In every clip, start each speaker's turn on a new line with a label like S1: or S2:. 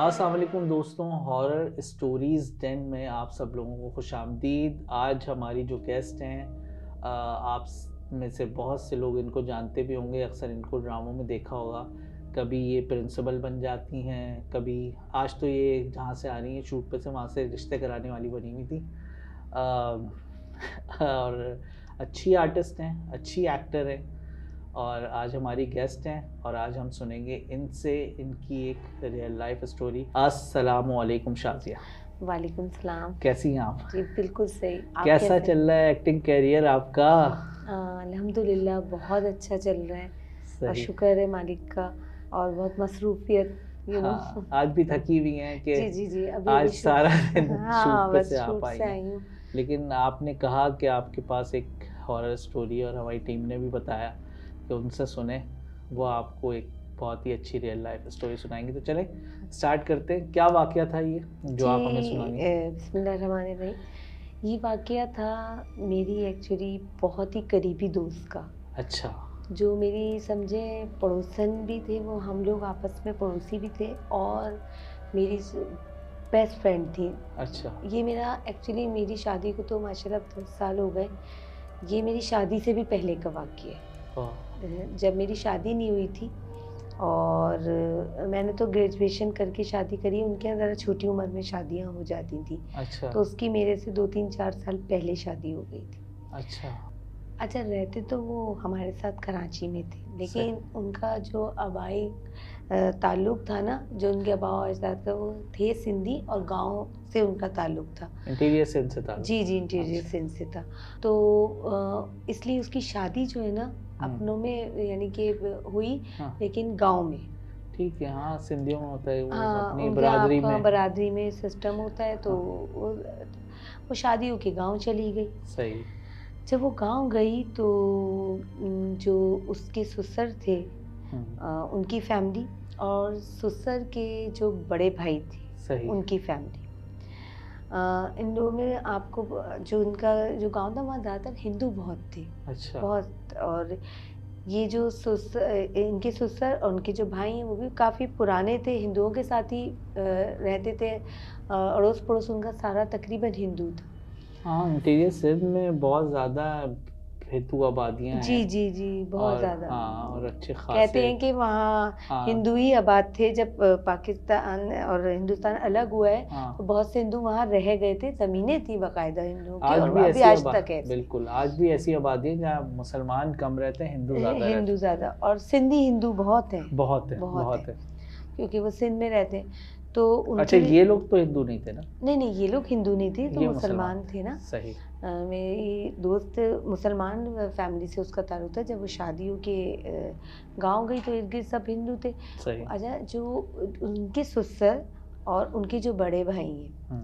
S1: अस्सलाम वालेकुम दोस्तों, हॉरर स्टोरीज़ 10 में आप सब लोगों को खुशामदीद। आज हमारी जो गेस्ट हैं, आप में से बहुत से लोग इनको जानते भी होंगे, अक्सर इनको ड्रामों में देखा होगा। कभी ये प्रिंसिपल बन जाती हैं, कभी आज तो ये जहाँ से आ रही हैं शूट पे से, वहाँ से रिश्ते कराने वाली बनी हुई थी। और अच्छी आर्टिस्ट हैं, अच्छी एक्टर हैं और आज हमारी गेस्ट हैं और आज हम सुनेंगे इनसे इनकी एक रियल लाइफ स्टोरी। अस्सलामु अलैकुम शाज़िया।
S2: वालेकुम सलाम।
S1: कैसी हैं आप?
S2: जी बिल्कुल सही। आप
S1: कैसा चल रहा है एक्टिंग कैरियर आपका?
S2: अल्हम्दुलिल्लाह बहुत अच्छा चल रहा है और
S1: सही।
S2: शुक्र है मालिक का। और बहुत मसरूफियत
S1: हाँ, आज भी थकी हुई हैं कि
S2: जी जी जी अभी
S1: आज
S2: अभी
S1: सारा दिन
S2: हाँ
S1: शूट पे
S2: बस
S1: से आप
S2: शूट
S1: आई
S2: से
S1: हैं।
S2: आई हूँ।
S1: लेकिन आपने कहा कि आपके पास एक हॉरर स्टोरी है और हमारी टीम ने भी बताया कि उनसे सुने, वो आपको एक बहुत ही अच्छी रियल लाइफ स्टोरी सुनाएंगे। तो चलें स्टार्ट करते हैं। क्या वाकया था ये जो आप हमें सुनाएंगे?
S2: बिस्मिल्लाहिर्रहमानिर्रहीम। ये वाकया था मेरी एक्चुअली बहुत ही करीबी दोस्त का,
S1: अच्छा।
S2: जो मेरी समझे पड़ोसन भी थे। वो हम लोग आपस में पड़ोसी भी थे और मेरी बेस्ट फ्रेंड थी।
S1: अच्छा।
S2: ये मेरा एक्चुअली मेरी शादी को तो माशाल्लाह 10 साल हो गए। ये मेरी शादी से भी पहले का वाक़या है। जब मेरी शादी नहीं हुई थी और मैंने तो ग्रेजुएशन करके शादी करी। उनके यहाँ ज़रा छोटी उम्र में शादियाँ हो जाती थी।
S1: अच्छा।
S2: तो उसकी मेरे से 2-3-4 साल पहले शादी हो गई थी। अच्छा, रहते तो वो हमारे साथ कराची में थे, लेकिन उनका जो आबाई ताल्लुक़ था ना, जो उनके आबा और अजदाद का, वो थे सिंधी और गांव से उनका ताल्लुक़ था।
S1: इंटीरियर सिंध से था?
S2: जी जी इंटीरियर सिंध से था। तो इसलिए उसकी शादी जो है ना अपनों में यानी कि हुई, लेकिन गांव में।
S1: ठीक है, हाँ सिंधियों में होता है वो, अपनी
S2: उनके
S1: बरादरी में।
S2: बरादरी में सिस्टम होता है। तो वो शादी होके गांव चली गई।
S1: सही।
S2: जब वो गांव गई तो जो उसके ससुर थे, उनकी फैमिली और ससुर के जो बड़े भाई थे, उनकी फैमिली, इन लोगों में आपको जो उनका जो गांव था वहाँ ज़्यादातर हिंदू बहुत थे। अच्छा। बहुत। और ये जो इनके ससुर और उनके जो भाई हैं वो भी काफ़ी पुराने थे, हिंदुओं के साथ ही रहते थे। अड़ोस पड़ोस उनका सारा तकरीबन हिंदू था।
S1: हाँ, इंटीरियर सिंध में बहुत ज़्यादा हिंदू आबादियाँ हैं।
S2: जी जी जी बहुत ज़्यादा।
S1: हाँ, और अच्छे खासे
S2: कहते हैं कि वहाँ हिंदू ही आबाद थे। जब पाकिस्तान और हिंदुस्तान अलग हुआ है तो बहुत से हिंदू वहाँ रह गए थे। ज़मीनें थी बाकायदा हिंदुओं की, और अभी आज तक है।
S1: बिल्कुल, आज भी ऐसी आबादी है जहाँ मुसलमान कम रहते हैं, हिंदू
S2: ज़्यादा। और सिंधी हिंदू बहुत हैं।
S1: बहुत है
S2: क्योंकि वो सिंध में रहते हैं। तो
S1: अच्छा, ये लोग तो हिंदू नहीं थे ना?
S2: नहीं, ये लोग हिंदू नहीं थे, तो मुसलमान थे ना।
S1: सही।
S2: मेरी दोस्त मुसलमान फैमिली से उसका ताल्लुक था। जब वो शादियों के गांव गई तो इर्द गिर्द सब हिंदू थे।
S1: सही।
S2: अच्छा, जो उनके ससुर और उनके जो बड़े भाई हैं,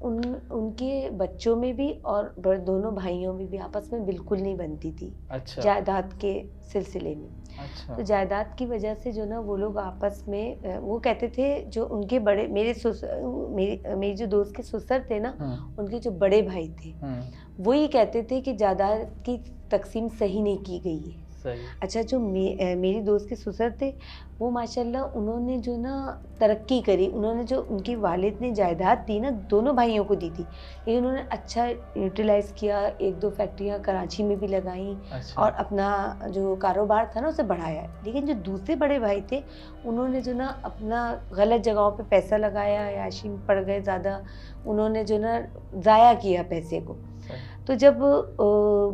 S2: उनके बच्चों में भी और दोनों भाइयों में भी आपस में बिल्कुल नहीं बनती थी। अच्छा। जायदाद के सिलसिले में। अच्छा। तो जायदाद की वजह से जो ना वो लोग आपस में वो कहते थे, जो उनके बड़े मेरी जो दोस्त के ससुर थे ना, उनके जो बड़े भाई थे, वो ये कहते थे कि जायदाद की तकसीम सही नहीं की गई है। अच्छा, जो मेरी दोस्त के ससुर थे वो माशाल्लाह उन्होंने जो ना तरक्की करी। उन्होंने जो उनकी वालिद ने जायदाद दी ना, दोनों भाइयों को दी थी, लेकिन उन्होंने अच्छा यूटिलाइज़ किया। 1-2 फैक्ट्रियाँ कराची में भी लगाईं। अच्छा। और अपना जो कारोबार था ना उसे बढ़ाया। लेकिन जो दूसरे बड़े भाई थे उन्होंने जो ना अपना गलत जगहों पे पैसा लगाया, याशी में पड़ गए ज़्यादा। उन्होंने जो ना ज़ाया किया पैसे को। तो जब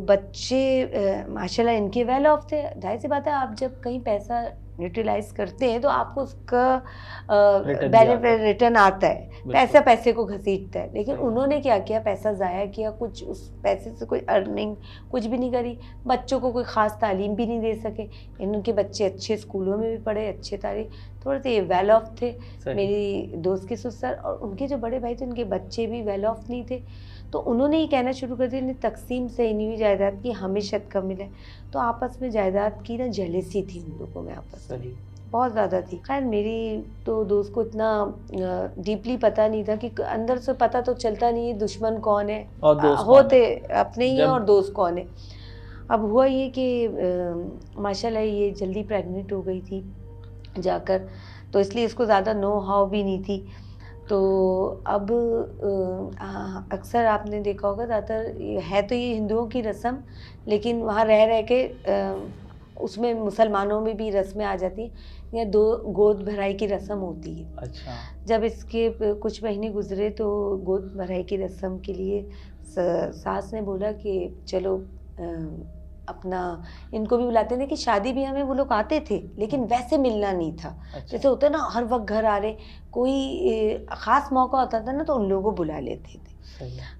S2: बच्चे माशाल्लाह इनके वेल ऑफ थे, जाहिर सी बात है आप जब कहीं पैसा यूटिलाइज करते हैं तो आपको उसका बेनिफिट रिटर्न आता है। पैसा पैसे को घसीटता है। लेकिन उन्होंने क्या किया, पैसा ज़ाया किया, कुछ उस पैसे से कोई अर्निंग कुछ भी नहीं करी, बच्चों को कोई ख़ास तालीम भी नहीं दे सके। उनके बच्चे अच्छे स्कूलों में भी पढ़े, अच्छे थोड़े से वेल ऑफ थे मेरी दोस्त के ससुर। और उनके जो बड़े भाई थे उनके बच्चे भी वेल ऑफ नहीं थे। तो उन्होंने ही कहना शुरू कर दिया, तकसीम सही नहीं हुई जायदाद की, हमें शत कम मिले। तो आपस में जायदाद की ना जेलेसी थी उन लोगों में आपस में बहुत ज़्यादा थी। खैर मेरी तो दोस्त को इतना डीपली पता नहीं था, कि अंदर से पता तो चलता नहीं है दुश्मन कौन है और दोस्त होते अपने ही हैं और दोस्त कौन है। अब हुआ ये कि माशाल्लाह ये जल्दी प्रेग्नेंट हो गई थी जाकर। तो इसलिए इसको ज़्यादा नो हाउ भी नहीं थी। तो अब अक्सर आपने देखा होगा ज़्यादातर है तो ये हिंदुओं की रस्म, लेकिन वहाँ रह रह के उसमें मुसलमानों में भी रस्में आ जाती हैं। या गोद भराई की रस्म होती है।
S1: अच्छा।
S2: जब इसके कुछ महीने गुजरे तो गोद भराई की रस्म के लिए सास ने बोला कि चलो अपना इनको भी बुलाते थे कि शादी ब्याह में वो लोग आते थे, लेकिन वैसे मिलना नहीं था।
S1: अच्छा।
S2: जैसे होता है ना हर वक्त घर आ रहे, कोई ख़ास मौका होता था ना तो उन लोगों को बुला लेते थे।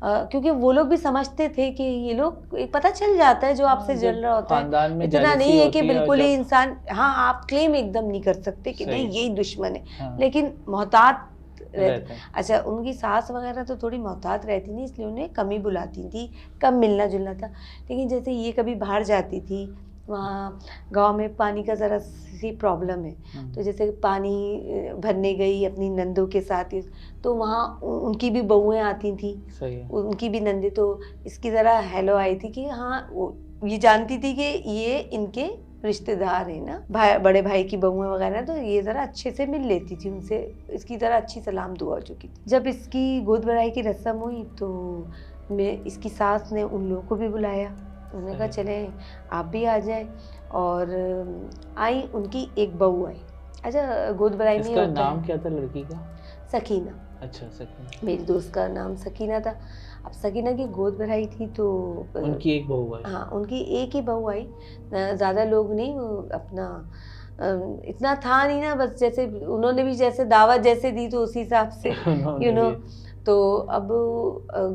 S2: क्योंकि वो लोग भी समझते थे कि ये लोग पता चल जाता है जो आपसे जल रहा होता है, इतना नहीं है कि बिल्कुल ही इंसान, हाँ आप क्लेम एकदम नहीं कर सकते कि नहीं यही दुश्मन है,
S1: हाँ।
S2: लेकिन मोहतात रहते। अच्छा, उनकी सास वगैरह तो थोड़ी मोहतात रहती थी, इसलिए उन्हें कम ही बुलाती थी, कम मिलना जुलना था। लेकिन जैसे ये कभी बाहर जाती थी, वहाँ गांव में पानी का ज़रा सी प्रॉब्लम है, तो जैसे पानी भरने गई अपनी नंदों के साथ, तो वहाँ उनकी भी बहुएं आती थी, उनकी भी नंदे, तो इसकी ज़रा हेलो आई थी कि हाँ ये जानती थी कि ये इनके रिश्तेदार है ना, बड़े भाई की बहुएं वगैरह, तो ये ज़रा अच्छे से मिल लेती थी उनसे, इसकी ज़रा अच्छी सलाम दुआ हो चुकी थी। जब इसकी गोद भराई की रस्म हुई तो इसकी सास ने उन लोगों को भी बुलाया, उन्होंने कहा चले आप भी आ जाए, और आई उनकी एक बहू आई। अच्छा, गोद भराई में
S1: इसका नाम क्या था लड़की का?
S2: सकीना।
S1: अच्छा, सकीना।
S2: मेरी दोस्त का नाम सकीना था। अब सकीना की गोद भराई थी तो
S1: उनकी एक बहू आई।
S2: हाँ, उनकी एक ही बहू आई, ज़्यादा लोग नहीं, वो अपना इतना था नहीं ना, बस जैसे उन्होंने भी जैसे दावत जैसे दी तो उसी हिसाब से यू नो। तो अब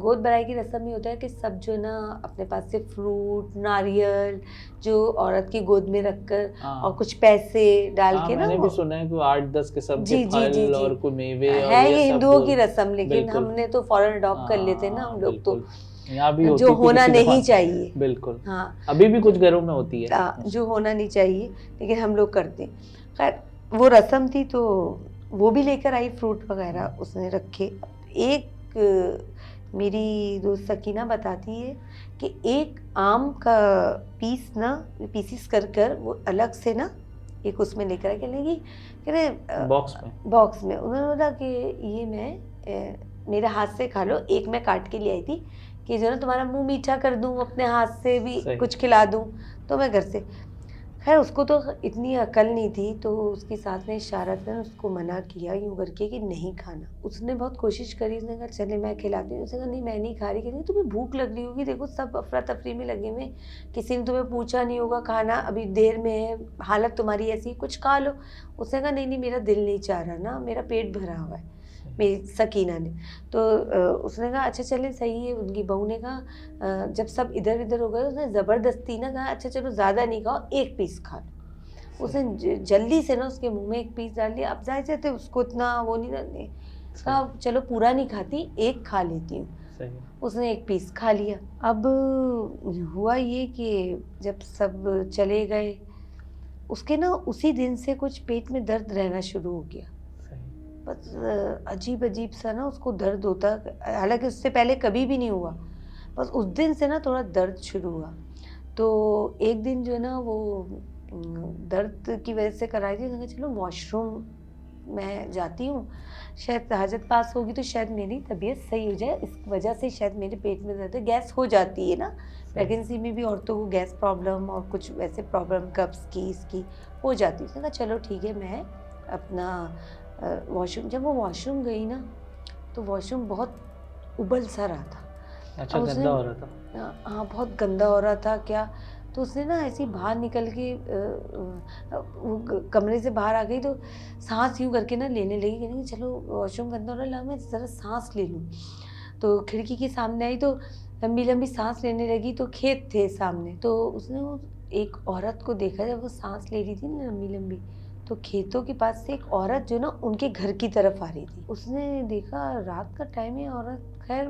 S2: गोद भराई की रस्म में होता है कि सब जो ना अपने पास से फ्रूट, नारियल जो औरत की गोद में रखकर और कुछ पैसे डाल के ना,
S1: मैंने भी सुना है कि 8-10 किस्म के फल और कोई मेवे
S2: है, ये हिंदुओं की रस्म, लेकिन हमने तो फौरन अडॉप्ट कर लेते ना हम लोग, तो
S1: यहाँ भी
S2: जो होना नहीं चाहिए।
S1: बिल्कुल,
S2: हाँ,
S1: अभी भी कुछ घरों में होती है
S2: जो होना नहीं चाहिए, लेकिन हम लोग करते हैं। खैर वो रस्म थी तो वो भी लेकर आई फ्रूट वगैरह उसने रखे। एक मेरी दोस्त सकीना बताती है कि एक आम का पीस ना, पीसीस कर वो अलग से ना एक उसमें लेकर आई, कहने लगी बॉक्स में उन्होंने बोला कि ये मैं मेरे हाथ से खा लो, एक मैं काट के ले आई थी कि जो ना तुम्हारा मुंह मीठा कर दूं, अपने हाथ से भी कुछ खिला दूं, तो मैं घर से। खैर उसको तो इतनी अकल नहीं थी, तो उसकी सास ने इशारा से उसको मना किया यूँ करके कि नहीं खाना। उसने बहुत कोशिश करी, उसने कहा चले मैं खिलाती हूँ, उसने कहा नहीं मैं नहीं खा रही। कहती तुम्हें भूख लग रही होगी, देखो सब अफरा तफरी में लगे हुए, किसी ने तुम्हें पूछा नहीं होगा, खाना अभी देर में है, हालत तुम्हारी ऐसी, कुछ खा लो। उसने कहा नहीं मेरा दिल नहीं चाह रहा ना, मेरा पेट भरा हुआ है, मेरी सकीना ने। तो उसने कहा अच्छा चले सही है। उनकी बहू ने कहा जब सब इधर उधर हो गए, उसने ज़बरदस्ती ना कहा अच्छा चलो ज़्यादा नहीं खाओ, एक पीस खा लो। उसने जल्दी से ना उसके मुंह में एक पीस डाल दिया। अब जाहिर थे उसको इतना वो नहीं डालने, कहा चलो पूरा नहीं खाती, एक खा लेती हूँ। उसने एक पीस खा लिया। अब हुआ ये कि जब सब चले गए, उसके ना उसी दिन से कुछ पेट में दर्द रहना शुरू हो गया, बस अजीब अजीब सा ना उसको दर्द होता, हालांकि उससे पहले कभी भी नहीं हुआ, बस उस दिन से ना थोड़ा दर्द शुरू हुआ। तो एक दिन जो है ना वो दर्द की वजह से कराई थी, मैंने कहा चलो वॉशरूम मैं जाती हूँ, शायद हाजत पास होगी तो शायद मेरी तबीयत सही हो जाए, इस वजह से शायद मेरे पेट में दर्द है। गैस हो जाती है ना प्रेगनेंसी में भी औरतों को, गैस प्रॉब्लम और कुछ वैसे प्रॉब्लम कब्ज़ की इसकी हो जाती है। उसने कहा चलो ठीक है, मैं अपना वॉशरूम, जब वो वॉशरूम गई ना तो वॉशरूम बहुत उबल सा रहा था।
S1: अच्छा, गंदा हो रहा था?
S2: हाँ बहुत गंदा हो रहा था क्या। तो उसने ना ऐसे ही बाहर निकल के कमरे से बाहर आ गई, तो सांस यूँ करके ना लेने लगी, कहने चलो वॉशरूम गंदा हो रहा है, मैं ज़रा सांस ले लूँ। तो खिड़की के सामने आई तो लंबी लंबी सांस लेने लगी, तो खेत थे सामने, तो उसने वो एक औरत को देखा, जब वो सांस ले रही थी ना लंबी लंबी, तो खेतों के पास से एक औरत जो ना उनके घर की तरफ आ रही थी। उसने देखा रात का टाइम है, औरत, खैर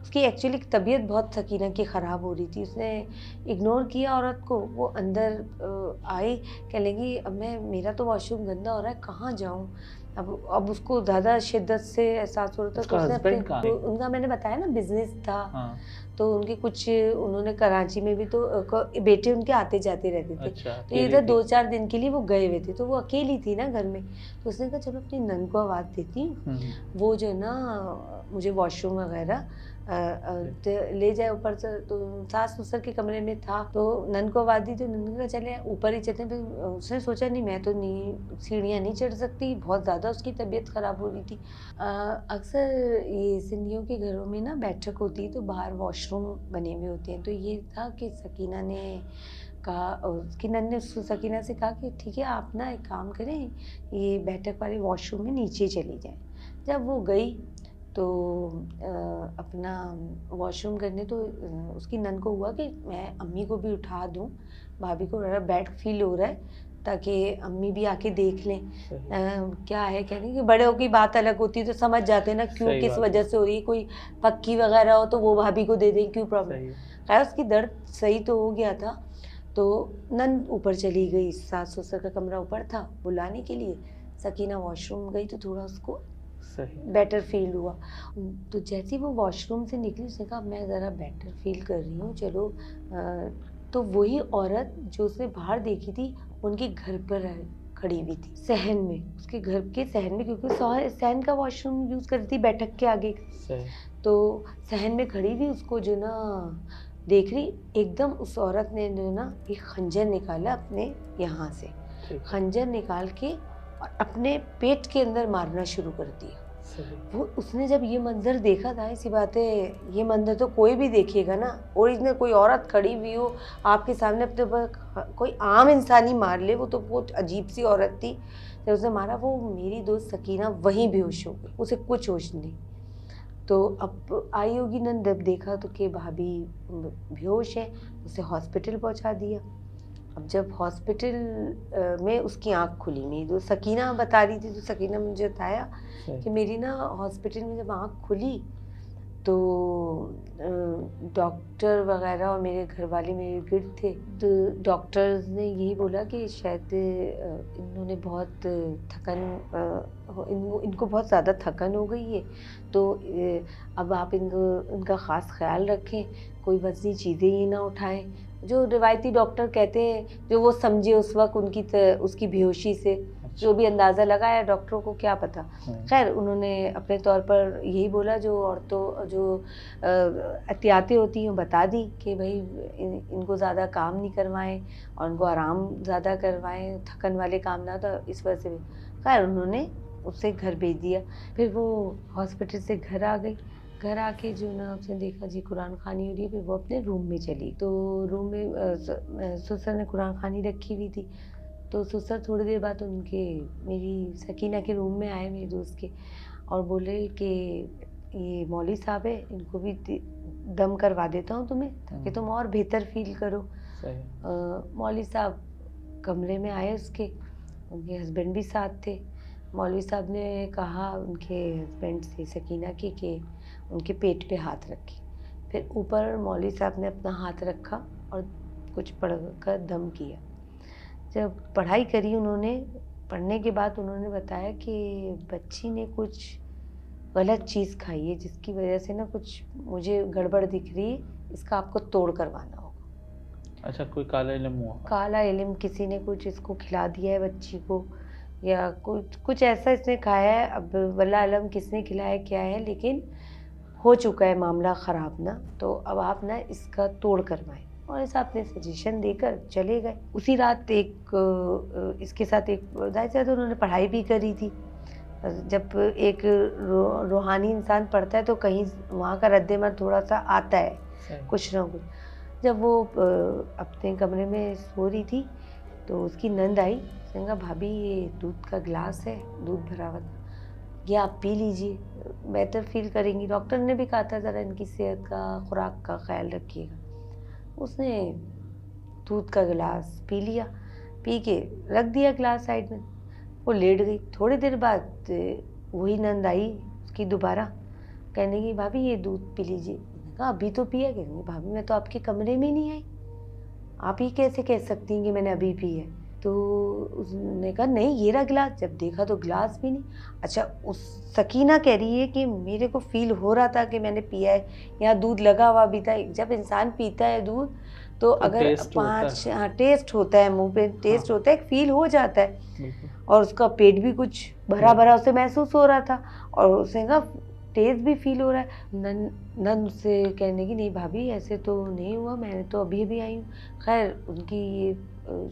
S2: उसकी एक्चुअली तबीयत बहुत सकीना की ख़राब हो रही थी, उसने इग्नोर किया औरत को। वो अंदर आई, कह लगी अब मेरा तो वॉशरूम गंदा हो रहा है, कहाँ जाऊँ। अब उसको ज़्यादा शिद्दत से एहसास हो रहा था।
S1: उसका हस्बैंड कहाँ है?
S2: उनका मैंने बताया ना बिजनेस था।
S1: हाँ।
S2: तो उनके कुछ उन्होंने कराची में भी तो बेटे उनके आते जाते रहते थे।
S1: अच्छा,
S2: तो इधर 2-4 दिन के लिए वो गए हुए थे, तो वो अकेली थी ना घर में। तो उसने कहा चलो अपनी नन को आवाज़ देती हूँ, वो जो है ना मुझे वॉशरूम वगैरह ले जाए ऊपर से। तो सास ससुर के कमरे में था, तो नन को आवाज़ दी, तो नन ने कहा चले ऊपर ही चलते हैं। उसने सोचा नहीं, मैं तो नहीं सीढ़ियाँ नहीं चढ़ सकती, बहुत ज़्यादा उसकी तबीयत ख़राब हो रही थी। अक्सर ये सिंधियों के घरों में ना बैठक होती है तो बाहर वॉशरूम बने हुए होते हैं। तो ये था कि सकीना ने कहा, उसकी नन ने सकीना से कहा कि ठीक है आप ना एक काम करें, ये बैठक वाले वॉशरूम में नीचे चली जाएं। जब वो गई तो अपना वॉशरूम करने, तो उसकी नन को हुआ कि मैं अम्मी को भी उठा दूं, भाभी को ज़रा बैड फील हो रहा है ताकि अम्मी भी आके देख लें क्या है। कहने की बड़े की बात अलग होती है, तो समझ जाते हैं ना क्यों किस वजह से हो रही है। कोई पक्की वगैरह हो तो वो भाभी को दे दें, क्यों प्रॉब्लम। खैर उसकी दर्द सही तो हो गया था। तो नन ऊपर चली गई, सास ससुर का कमरा ऊपर था, बुलाने के लिए। सकीना वॉशरूम गई तो थोड़ा उसको बेटर फील हुआ। तो जैसे ही वो वॉशरूम से निकली उसने कहा मैं ज़रा बेटर फील कर रही हूँ, चलो। तो वही औरत जो उसने बाहर देखी थी उनके घर पर खड़ी हुई थी, सहन में, उसके घर के सहन में, क्योंकि सहन का वॉशरूम यूज़ कर रही थी बैठक के आगे। तो सहन में खड़ी हुई उसको जो ना देख रही, एकदम उस औरत ने जो ना एक खंजर निकाला अपने यहाँ से, खंजर निकाल के और अपने पेट के अंदर मारना शुरू कर दिया। वो उसने जब ये मंजर देखा था, ऐसी बात है ये मंजर तो कोई भी देखेगा ना, ओरिजिनल कोई औरत खड़ी हुई हो आपके सामने, अपने ऊपर कोई आम इंसान ही मार ले, वो तो बहुत अजीब सी औरत थी। जब उसने मारा, वो मेरी दोस्त सकीना वहीं बेहोश हो गई, उसे कुछ होश नहीं। तो अब आई होगी नंद, जब देखा तो कि भाभी बेहोश है, उसे हॉस्पिटल पहुंचा दिया। अब जब हॉस्पिटल में उसकी आँख खुली, मेरी दोस्त सकीना बता रही थी, तो सकीना मुझे बताया कि मेरी ना हॉस्पिटल में जब आँख खुली तो डॉक्टर वगैरह और मेरे घर वाले मेरे गिर्द थे। तो डॉक्टर्स ने यही बोला कि शायद इन्होंने बहुत इनको बहुत ज़्यादा थकन हो गई है, तो अब आप इनका ख़ास ख्याल रखें, कोई वज़नी चीज़ें ही ना उठाएं, जो रिवायती डॉक्टर कहते हैं, जो वो समझे उस वक्त उसकी बेहोशी से। जो भी अंदाज़ा लगाया, डॉक्टरों को क्या पता। खैर उन्होंने अपने तौर पर यही बोला, जो औरतों जो एहतियातें होती हैं बता दी कि भाई इनको ज़्यादा काम नहीं करवाएं और इनको आराम ज़्यादा करवाएं, थकन वाले काम ना, तो इस वजह से खैर उन्होंने उससे घर भेज दिया। फिर वो हॉस्पिटल से घर आ गई। घर आके जो ना उसने देखा जी कुरान खानी हो रही है, फिर वो अपने रूम में चली। तो रूम में ससुर ने कुरान खानी रखी हुई थी। तो ससुर थोड़ी देर बाद मेरी सकीना के रूम में आए, मेरे दोस्त के, और बोले कि ये मौलवी साहब है, इनको भी दम करवा देता हूँ तुम्हें, ताकि तुम और बेहतर फील करो। मौलवी साहब कमरे में आए, उनके हस्बैंड भी साथ थे। मौलवी साहब ने कहा उनके हस्बैंड से सकीना के कि उनके पेट पे हाथ रखे। फिर ऊपर मौलवी साहब ने अपना हाथ रखा और कुछ पढ़कर दम किया। जब पढ़ाई करी उन्होंने, पढ़ने के बाद उन्होंने बताया कि बच्ची ने कुछ गलत चीज़ खाई है, जिसकी वजह से ना कुछ मुझे गड़बड़ दिख रही है, इसका आपको तोड़ करवाना होगा।
S1: अच्छा, कोई काला इल्म हुआ? काला
S2: इल्म, किसी ने कुछ इसको खिला दिया है बच्ची को, या कुछ ऐसा इसने खाया है। अब वल्लाह आलम किसने खिलाया क्या है, लेकिन हो चुका है मामला ख़राब ना, तो अब आप ना इसका तोड़ करवाएं। और ऐसा अपने सजेशन देकर चले गए। उसी रात इसके साथ एक जाहिर से उन्होंने पढ़ाई भी करी थी। जब एक रूहानी इंसान पढ़ता है तो कहीं वहाँ का रद्द-ए-अमल थोड़ा सा आता है, कुछ ना कुछ। जब वो अपने कमरे में सो रही थी तो उसकी नंद आई, उसने कहा भाभी ये दूध का गिलास है, दूध भरा हुआ, ये आप पी लीजिए, बेहतर फील करेंगी। डॉक्टर ने भी कहा था ज़रा इनकी सेहत का, खुराक का ख्याल रखिएगा। उसने दूध का गिलास पी लिया, पी के रख दिया गिलास साइड में, वो लेट गई। थोड़ी देर बाद वही नंद आई उसकी दोबारा, कहने की भाभी ये दूध पी लीजिए। मैंने कहा अभी तो पिया। कहने भाभी मैं तो आपके कमरे में नहीं आई, आप ही कैसे कह सकती हैं कि मैंने अभी पी है, तो उसने कहा नहीं ये रहा गिलास। जब देखा तो गिलास भी नहीं। अच्छा, उस सकीना कह रही है कि मेरे को फील हो रहा था कि मैंने पिया है, यहाँ दूध लगा हुआ भी था। जब इंसान पीता है दूध तो अगर 5 टेस्ट होता है, मुंह पे टेस्ट होता है, एक फील हो जाता है। और उसका पेट भी कुछ भरा भरा उसे महसूस हो रहा था और उसने कहा टेस्ट भी फील हो रहा है। नन उससे कहने की नहीं भाभी ऐसे तो नहीं हुआ, मैंने तो अभी अभी आई हूँ। खैर उनकी ये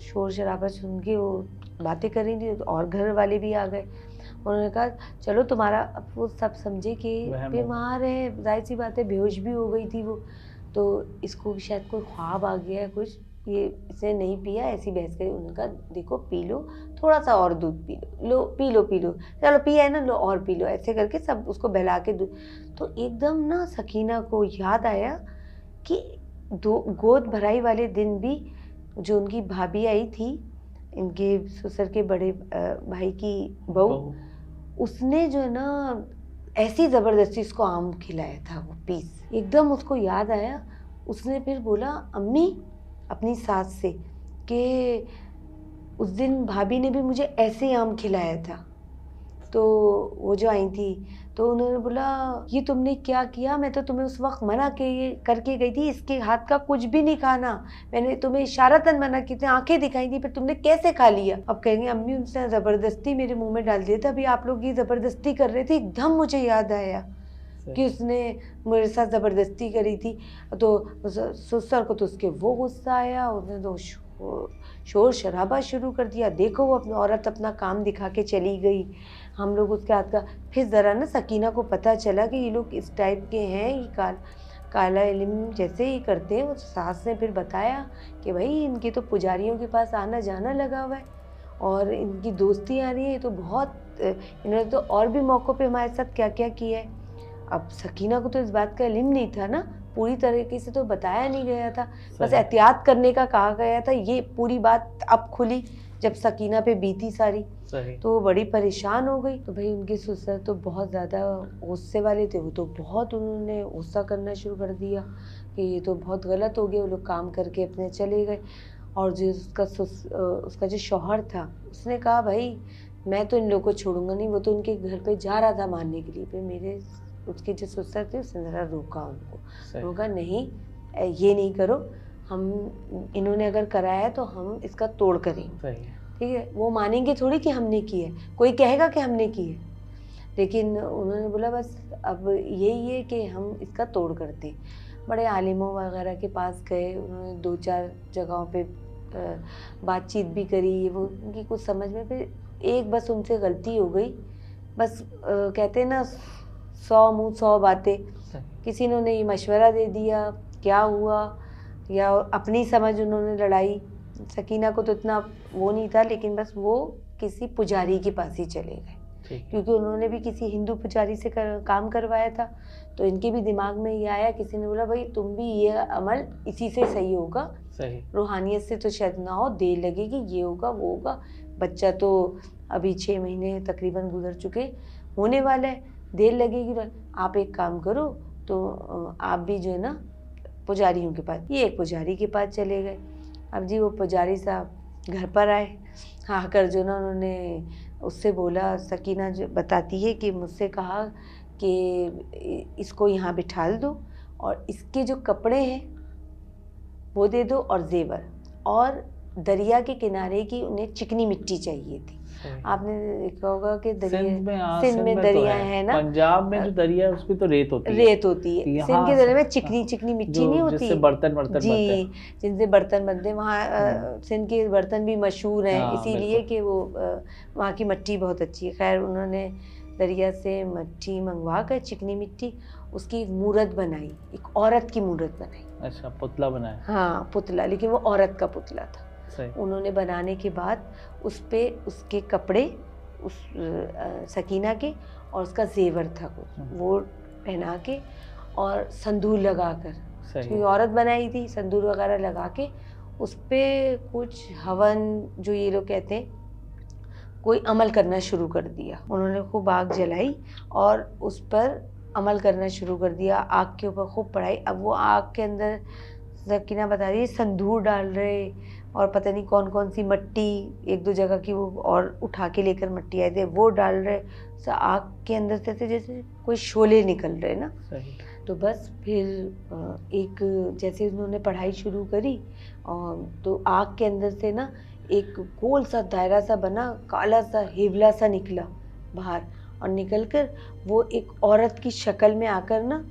S2: शोर शराबा सुन के वो बातें कर रही थी और घर वाले भी आ गए। उन्होंने कहा चलो तुम्हारा, अब वो सब समझे कि बीमार है, जाहिर सी बात है बेहोश भी हो गई थी वो, तो इसको शायद कोई ख्वाब आ गया है कुछ, ये इसने नहीं पिया, ऐसी बहस करी। उन्होंने कहा देखो पी लो, थोड़ा सा और दूध पी लो, पी लो, चलो पिया है ना, लो और पी लो, ऐसे करके सब उसको बहला के दूध। तो एकदम ना सकीना को याद आया कि गोद भराई वाले दिन भी जो उनकी भाभी आई थी, इनके ससुर के बड़े भाई की बहू, उसने जो है ना ऐसी ज़बरदस्ती उसको आम खिलाया था, वो पीस। एकदम उसको याद आया। उसने फिर बोला अम्मी अपनी सास से कि उस दिन भाभी ने भी मुझे ऐसे ही आम खिलाया था। तो वो जो आई थी तो उन्होंने बोला ये तुमने क्या किया, मैं तो तुम्हें उस वक्त मना करके गई थी, इसके हाथ का कुछ भी नहीं खाना, मैंने तुम्हें इशारतन मना की थी, आंखें दिखाई थी, फिर तुमने कैसे खा लिया। अब कहेंगे अम्मी उसने ज़बरदस्ती मेरे मुंह में डाल दिया था, अभी आप लोग ये ज़बरदस्ती कर रहे थे, एकदम मुझे याद आया कि उसने मेरे साथ ज़बरदस्ती करी थी। तो ससुर को तो उसके वो गुस्सा आया, उसने तो शोर शराबा शुरू कर दिया, देखो वो अपनी औरत अपना काम दिखा के चली गई, हम लोग उसके हाथ का। फिर ज़रा ना सकीना को पता चला कि ये लोग इस टाइप के हैं, ये काला इल्म जैसे ही करते हैं। वो सास ने फिर बताया कि भाई इनकी तो पुजारियों के पास आना जाना लगा हुआ है और इनकी दोस्ती आ रही है, तो बहुत इन्होंने तो और भी मौक़ों पे हमारे साथ क्या क्या किया है। अब सकीना को तो इस बात का इल्म नहीं था ना, पूरी तरीके से तो बताया नहीं गया था, बस एहतियात करने का कहा गया था। ये पूरी बात अब खुली जब सकीना पे बीती सारी, तो वो बड़ी परेशान हो गई। तो भाई उनके ससुर तो बहुत ज़्यादा गुस्से वाले थे, वो तो बहुत उन्होंने गुस्सा करना शुरू कर दिया कि ये तो बहुत गलत हो गया। वो लोग काम करके अपने चले गए और जो उसका जो शौहर था उसने कहा भाई मैं तो इन लोगों को छोड़ूंगा नहीं। वो तो उनके घर पे जा रहा था मारने के लिए, फिर उसके जो ससुर थे उसने ज़रा रोका उनको, रोका नहीं ये नहीं करो, हम इन्होंने अगर कराया है तो हम इसका तोड़ करेंगे, ठीक है। वो मानेंगे थोड़ी कि हमने की है, कोई कहेगा कि हमने की है, लेकिन उन्होंने बोला बस अब यही है कि हम इसका तोड़ करते। बड़े आलिमों वगैरह के पास गए, उन्होंने 2-4 जगहों पे बातचीत भी करी, वो उनकी कुछ समझ में, फिर एक बस उनसे गलती हो गई। बस कहते हैं ना 100 मुँह 100 बातें, किसी ने उन्हें मशवरा दे दिया क्या हुआ, या अपनी समझ उन्होंने लड़ाई। सकीना को तो इतना वो नहीं था, लेकिन बस वो किसी पुजारी के पास ही चले गए, क्योंकि उन्होंने भी किसी हिंदू पुजारी से काम करवाया था। तो इनके भी दिमाग में ये आया, किसी ने बोला भाई तुम भी ये अमल इसी से सही होगा, रूहानियत से तो शायद ना हो, देर लगेगी, ये होगा वो होगा, बच्चा तो अभी 6 महीने तकरीबन गुजर चुके होने वाला है, देर लगेगी, आप एक काम करो, तो आप भी जो है ना पुजारियों के पास, ये एक पुजारी के पास चले गए। अब जी वो पुजारी साहब घर पर आए, आकर जो ना उन्होंने उससे बोला, सकीना जो बताती है कि मुझसे कहा कि इसको यहाँ बिठाल दो और इसके जो कपड़े हैं वो दे दो और जेवर, और दरिया के किनारे की उन्हें चिकनी मिट्टी चाहिए थी। आपने देखा होगा कि सिंध में दरिया है ना,
S1: पंजाब में जो दरिया है उसमें तो रेत होती है,
S2: सिंध के दरिया में चिकनी मिट्टी नहीं होती,
S1: जिससे बर्तन
S2: जी, जिनसे बर्तन बनते हैं। वहाँ सिंध के बर्तन भी मशहूर हैं इसीलिए कि वो वहाँ की मिट्टी बहुत अच्छी है। खैर उन्होंने दरिया से मिट्टी मंगवा कर, चिकनी मिट्टी, उसकी एक मूर्त बनाई, एक औरत की मूर्त बनाई।
S1: अच्छा, पुतला बनाया? हाँ
S2: पुतला, लेकिन वो औरत का पुतला था। उन्होंने बनाने के बाद उस पे उसके कपड़े, उस सकीना के, और उसका जेवर था वो पहना के और संदूर लगा कर, क्योंकि औरत बनाई थी, संदूर वगैरह लगा के उस पे कुछ हवन जो ये लोग कहते हैं कोई अमल करना शुरू कर दिया। उन्होंने खूब आग जलाई और उस पर अमल करना शुरू कर दिया, आग के ऊपर खूब पढ़ाई। अब वो आग के अंदर सकीना बता रही है संदूर डाल रहे और पता नहीं कौन कौन सी मिट्टी, एक दो जगह की वो और उठा के लेकर मिट्टी आए थे, वो डाल रहे, आग के अंदर से जैसे कोई शोले निकल रहे ना।
S1: सही।
S2: तो बस फिर एक जैसे उन्होंने पढ़ाई शुरू करी, तो आग के अंदर से ना एक गोल सा दायरा सा बना, काला सा हेवला सा निकला बाहर, और निकल कर वो एक औरत की शक्ल में आकर ना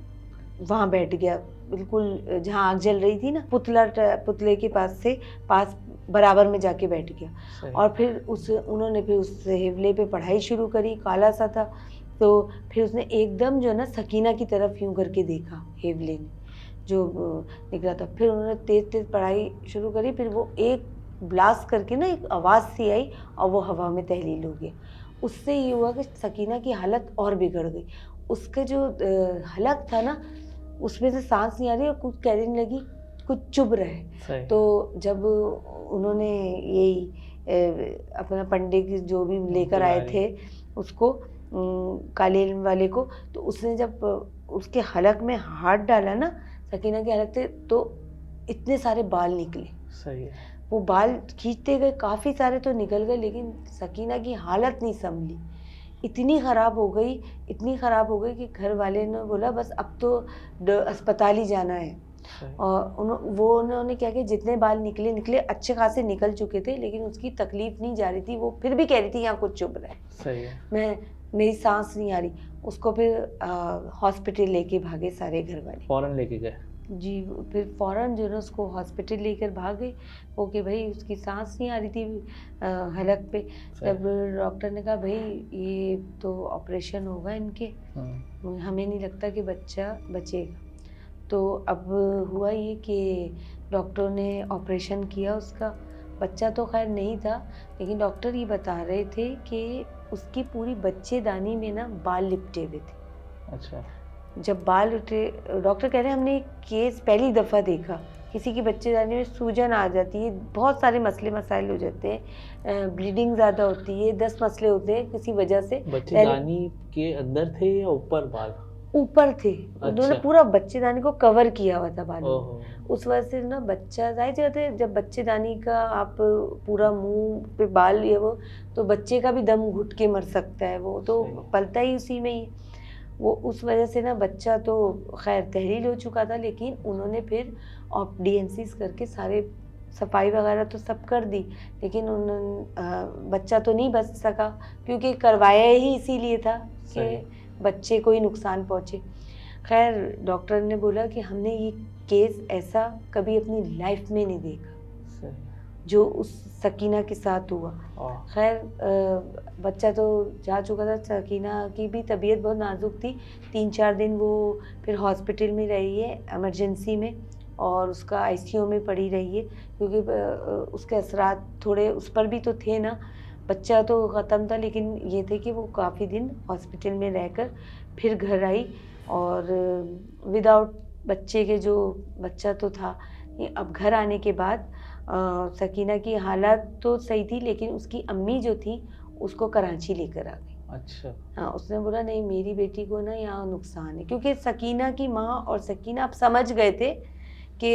S2: वहाँ बैठ गया, बिल्कुल जहाँ आग जल रही थी ना, पुतले के पास बराबर में जाके बैठ गया। और फिर उन्होंने फिर उस हेवले पे पढ़ाई शुरू करी, काला सा था। तो फिर उसने एकदम जो है ना सकीना की तरफ यूं करके देखा, हेवले ने जो निकला था। फिर उन्होंने तेज तेज पढ़ाई शुरू करी, फिर वो एक ब्लास्ट करके ना एक आवाज़ सी आई और वो हवा में तहलील हो गया। उससे ये हुआ कि सकीना की हालत और बिगड़ गई। उसके जो हलक था ना, उसमें से सांस नहीं आ रही और कुछ कहने लगी, कुछ चुभ रहे। तो जब उन्होंने यही अपना पंडित जो भी लेकर आए थे उसको, काले वाले को, तो उसने जब उसके हलक में हाथ डाला ना, सकीना के हलक से, तो इतने सारे बाल निकले।
S1: सही है।
S2: वो बाल खींचते गए, काफ़ी सारे तो निकल गए, लेकिन सकीना की हालत नहीं संभली, इतनी ख़राब हो गई कि घर वाले ने बोला बस अब तो अस्पताल ही जाना है। और उन्होंने क्या किया, जितने बाल निकले अच्छे खासे निकल चुके थे, लेकिन उसकी तकलीफ नहीं जा रही थी, वो फिर भी कह रही थी यहाँ कुछ चुभ रहा है।
S1: सही है।
S2: मेरी सांस नहीं आ रही। उसको फिर हॉस्पिटल लेके भागे सारे घर वाले,
S1: फौरन लेके गए
S2: जी। फिर फ़ौरन जो है उसको हॉस्पिटल लेकर भागे वो, कि भाई उसकी सांस नहीं आ रही थी हलक पे। तब डॉक्टर ने कहा भाई ये तो ऑपरेशन होगा इनके, हमें नहीं लगता कि बच्चा बचेगा। तो अब हुआ ये कि डॉक्टर ने ऑपरेशन किया उसका। बच्चा तो खैर नहीं था, लेकिन डॉक्टर ये बता रहे थे कि उसकी पूरी बच्चेदानी में ना बाल लिपटे हुए थे।
S1: अच्छा। जब
S2: बाल उठे, डॉक्टर कह रहे हैं हमने एक केस पहली दफ़ा देखा, किसी की बच्चेदानी में सूजन आ जाती है, बहुत सारे मसले मसाइल हो जाते हैं, ब्लीडिंग ज़्यादा होती है, 10 मसले होते हैं किसी वजह से।
S1: बच्चेदानी के अंदर थे या ऊपर बाल?
S2: ऊपर थे।
S1: अच्छा।
S2: उन्होंने पूरा बच्चेदानी को कवर किया हुआ था बालों। उस वजह से ना बच्चा, जाहिर जाते हैं जब बच्चेदानी का आप पूरा मुंह पे बाल ये वो, तो बच्चे का भी दम घुट के मर सकता है, वो तो पलता ही उसी में ही। वो उस वजह से ना बच्चा तो खैर तहरील हो चुका था, लेकिन उन्होंने फिर DNCs करके सारे सफाई वगैरह तो सब कर दी, लेकिन उन्होंने बच्चा तो नहीं बच सका, क्योंकि करवाया ही इसीलिए था कि बच्चे को ही नुकसान पहुँचे। खैर डॉक्टर ने बोला कि हमने ये केस ऐसा कभी अपनी लाइफ में नहीं देखा जो उस सकीना के साथ हुआ। खैर बच्चा तो जा चुका था, सकीना की भी तबीयत बहुत नाजुक थी। 3-4 दिन वो फिर हॉस्पिटल में रही है, इमरजेंसी में, और उसका ICU में पड़ी रही है, क्योंकि उसके असरात थोड़े उस पर भी तो थे ना। बच्चा तो ख़त्म था, लेकिन ये थे कि वो काफ़ी दिन हॉस्पिटल में रहकर फिर घर आई, और विदाउट बच्चे के, जो बच्चा तो था। अब घर आने के बाद सकीना की हालत तो सही थी, लेकिन उसकी अम्मी जो थी उसको कराची लेकर आ गई।
S1: अच्छा।
S2: हाँ, उसने बोला नहीं मेरी बेटी को ना यहाँ नुकसान है, क्योंकि सकीना की माँ और सकीना आप समझ गए थे कि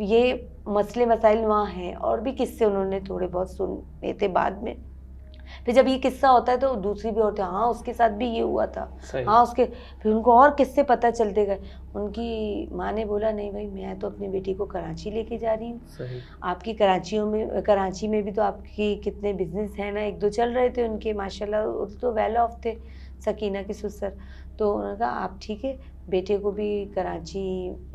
S2: ये मसले मसाइल वहाँ हैं, और भी किस्से उन्होंने थोड़े बहुत सुने थे बाद में। फिर जब ये किस्सा होता है तो दूसरी भी होती है, हाँ उसके साथ भी ये हुआ था, हाँ उसके, फिर उनको और किस्से पता चलते गए। उनकी माँ ने बोला नहीं भाई मैं तो अपनी बेटी को कराची लेके जा रही हूँ। आपकी कराची में भी तो आपकी कितने बिजनेस हैं ना, 1-2 चल रहे थे उनके माशाल्लाह, तो वेल ऑफ थे सकीना के ससुर। तो उन्होंने कहा आप ठीक है, बेटे को भी कराची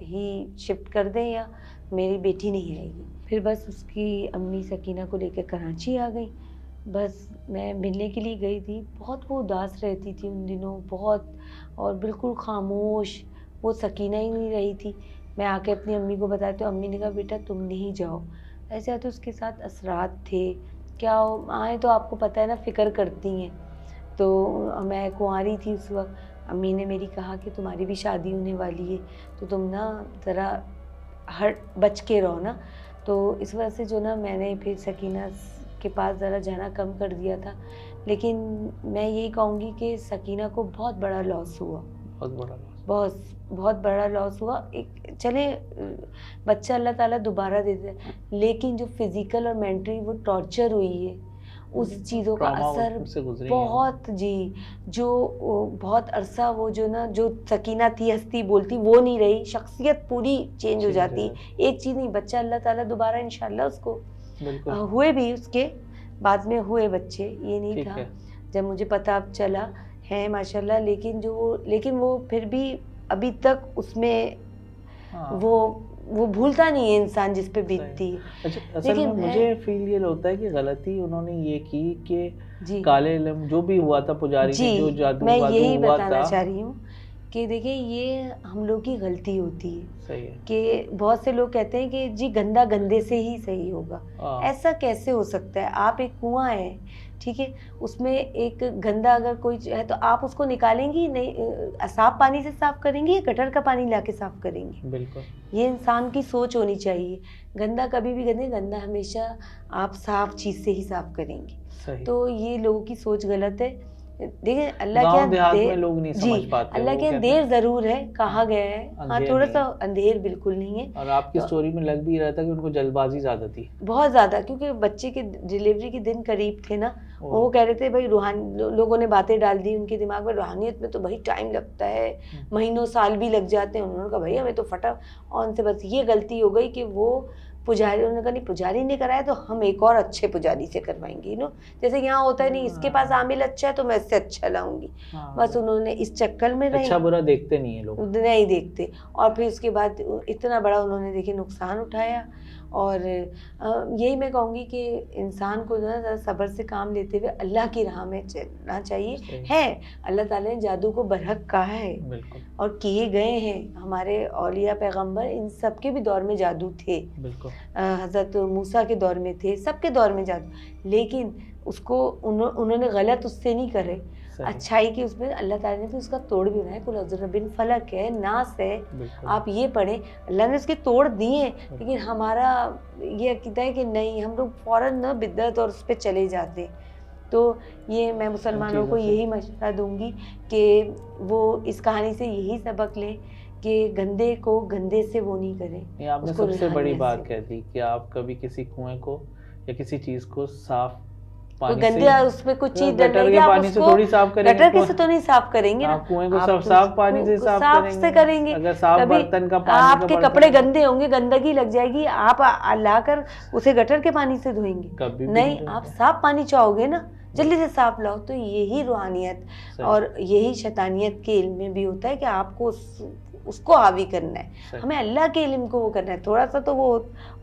S2: ही शिफ्ट कर दें या मेरी बेटी नहीं आएगी। फिर बस उसकी अम्मी सकीना को लेकर कराची आ गई। बस मैं मिलने के लिए गई थी, बहुत वो उदास रहती थी उन दिनों, बहुत, और बिल्कुल खामोश, वो सकीना ही नहीं रही थी। मैं आके अपनी अम्मी को बताती, तो अम्मी ने कहा बेटा तुम नहीं जाओ, ऐसे आते उसके साथ असरात थे, क्या आए तो आपको पता है ना फ़िक्र करती हैं। तो मैं कुंवारी थी उस वक्त, अम्मी ने मेरी कहा कि तुम्हारी भी शादी होने वाली है, तो तुम ना ज़रा बच के रहो ना। तो इस वजह से जो ना मैंने फिर सकीना के पास ज़रा जाना कम कर दिया था। लेकिन मैं यही कहूँगी कि सकीना को बहुत बड़ा लॉस हुआ,
S1: बहुत बड़ा लॉस।
S2: बहुत बहुत बड़ा लॉस हुआ। एक चले बच्चा अल्लाह ताला दोबारा दे दे, लेकिन जो फिजिकल और मेंटली वो टॉर्चर हुई है, उस चीज़ों का असर बहुत जी, जो बहुत अरसा वो जो ना, जो सकीना थी, हस्ती बोलती, वो नहीं रही, शख्सियत पूरी चेंज हो जाती। एक चीज़ नहीं, बच्चा अल्लाह ताला दोबारा इंशाल्लाह उसको हुए भी, उसके बाद में हुए बच्चे, ये नहीं था जब मुझे पता अब चला है माशाल्लाह, लेकिन वो फिर भी अभी तक उसमें वो भूलता नहीं है इंसान जिस पे बीतती है।
S1: अच्छा, असल में मुझे फील ये होता है कि गलती उन्होंने ये की कि काले इल्म जो भी हुआ था, पुजारी ने जो जादू
S2: मैं यही बताना चाह रही हूँ कि देखिए ये हम लोग की गलती होती है।
S1: सही है
S2: कि बहुत से लोग कहते हैं कि जी गंदा गंदे से ही सही होगा, ऐसा कैसे हो सकता है? आप एक कुआं है, ठीक है, उसमें एक गंदा अगर कोई है तो आप उसको निकालेंगी नहीं, साफ पानी से साफ करेंगी या गटर का पानी लाके साफ करेंगी?
S1: बिल्कुल,
S2: ये इंसान की सोच होनी चाहिए। गंदा कभी भी गंदा हमेशा आप साफ चीज़ से ही साफ करेंगे। तो ये लोगों की सोच गलत है। देखिए अल्लाह क्या देर
S1: लोग नहीं समझ पाते,
S2: अल्लाह क्या देर जरूर है, कहा गया है, हाँ थोड़ा सा अंधेर बिल्कुल नहीं है।
S1: और आपकी स्टोरी में लग भी रहा था कि उनको जल्दबाजी ज्यादा थी,
S2: बहुत ज्यादा, क्योंकि बच्चे के डिलीवरी के दिन करीब थे ना, वो कह रहे थे भाई लोगों ने बातें डाल दी उनके दिमाग में, रूहानियत में तो भाई टाइम लगता है, महीनों साल भी लग जाते हैं। उन्होंने कहा भाई हमें तो फटा ऑन से, बस ये गलती हो गई कि वो पुजारी, उन्होंने कहा नहीं पुजारी ने कराया तो हम एक और अच्छे पुजारी से करवाएंगे, जैसे यहाँ होता है नहीं, इसके पास आमिल अच्छा है तो मैं इससे अच्छा लाऊंगी। बस उन्होंने इस चक्कर में
S1: अच्छा बुरा देखते नहीं है लोग,
S2: नहीं देखते। और फिर उसके बाद इतना बड़ा उन्होंने देखिए नुकसान उठाया। और यही मैं कहूँगी कि इंसान को ना ज़रा सब्र से काम लेते हुए अल्लाह की राह में चलना चाहिए। है अल्लाह ताला ने जादू को बरहक कहा है और किए गए हैं, हमारे औलिया पैगंबर इन सब के भी दौर में जादू थे, हज़रत मूसा के दौर में थे, सबके दौर में जादू, लेकिन उसको उन्होंने गलत उससे नहीं करे, अच्छाई की उसमें अल्लाह ताला ने तो उसका तोड़ भी बनाया। कुल अज़ुर बिन फलक है, नास है, आप ये पढ़ें, अल्लाह ने उसके तोड़ दिए। लेकिन हमारा ये अकीदा है कि नहीं, हम लोग फ़ौरन ना बिद्दत और उस पर चले जाते। तो ये मैं मुसलमानों को यही मशवरा दूंगी कि वो इस कहानी से यही सबक लें कि गंदे को गंदे से वो नहीं करें।
S1: आपने सबसे बड़ी बात कह दी कि आप कभी किसी कुएं को या किसी चीज़ को साफ
S2: गंदे उसमें कुछ चीज
S1: गटर के पानी से थोड़ी साफ करेंगे,
S2: गटर से तो नहीं साफ करेंगे ना,
S1: कुएं को साफ पानी से साफ
S2: करेंगे।
S1: अगर साफ बर्तन का पानी,
S2: आपके कपड़े गंदे होंगे, गंदगी लग जाएगी, आप लाकर उसे गटर के पानी से धोएंगे? नहीं, आप साफ पानी चाहोगे ना, जल्दी से साफ लाओ। तो यही रूहानियत और यही शैतानियत के इल्म में भी होता है कि आपको उसको हावी करना है, हमें अल्लाह के इल्म को वो करना है। थोड़ा सा तो वो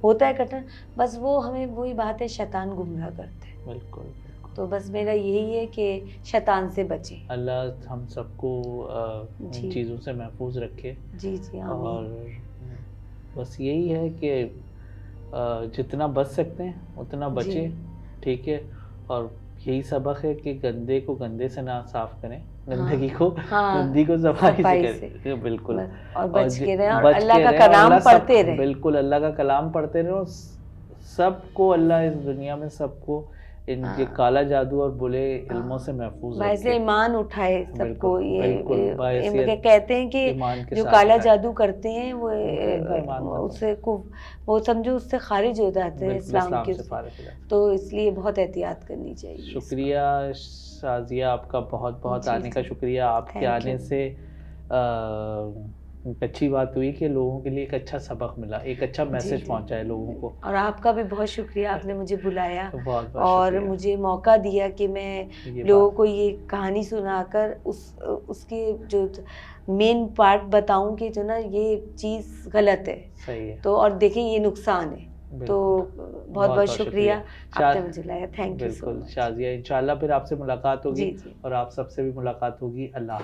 S2: होता है कठिन, बस वो हमें वही बात है, शैतान गुमराह करते हैं।
S1: बिल्कुल।
S2: तो बस मेरा यही है कि शैतान से बचे,
S1: अल्लाह हम सबको इन चीज़ों से महफूज रखे।
S2: जी जी
S1: और बस यही है कि जितना बच सकते हैं उतना बचें, ठीक है। और यही सबक है कि गंदे को गंदे से ना साफ करें, गंदगी को गंदी को सफाई से करें। बिल्कुल,
S2: और बच के रहें और अल्लाह का कलाम पढ़ते रहें।
S1: बिल्कुल, अल्लाह का कलाम पढ़ते रहें। सबको अल्लाह इस दुनिया में सबको इनके काला जादू और बुरे इल्मों से महफूज रखे,
S2: वैसे ईमान उठाए सबको। ये कहते हैं कि जो काला जादू करते हैं वो उससे वो समझो उससे खारिज हो जाते हैं इस्लाम के, तो इसलिए बहुत एहतियात करनी चाहिए।
S1: शुक्रिया शाजिया, आपका बहुत बहुत आने का शुक्रिया। आपके आने से अच्छी बात हुई कि लोगों के लिए एक अच्छा सबक मिला, एक अच्छा मैसेज पहुंचा है लोगों को।
S2: और आपका भी बहुत शुक्रिया, आपने मुझे बुलाया और मुझे मौका दिया कि मैं लोगों को ये कहानी सुनाकर उसके जो मेन पार्ट बताऊं कि जो ना ये चीज़ गलत है।
S1: सही है।
S2: तो और देखिए ये नुकसान है। तो बहुत बहुत शुक्रिया आपने मुझे लाया, thank you so much.
S1: Shazia, इंशाल्लाह फिर आपसे मुलाकात होगी और आप सबसे भी मुलाकात होगी। अल्लाह।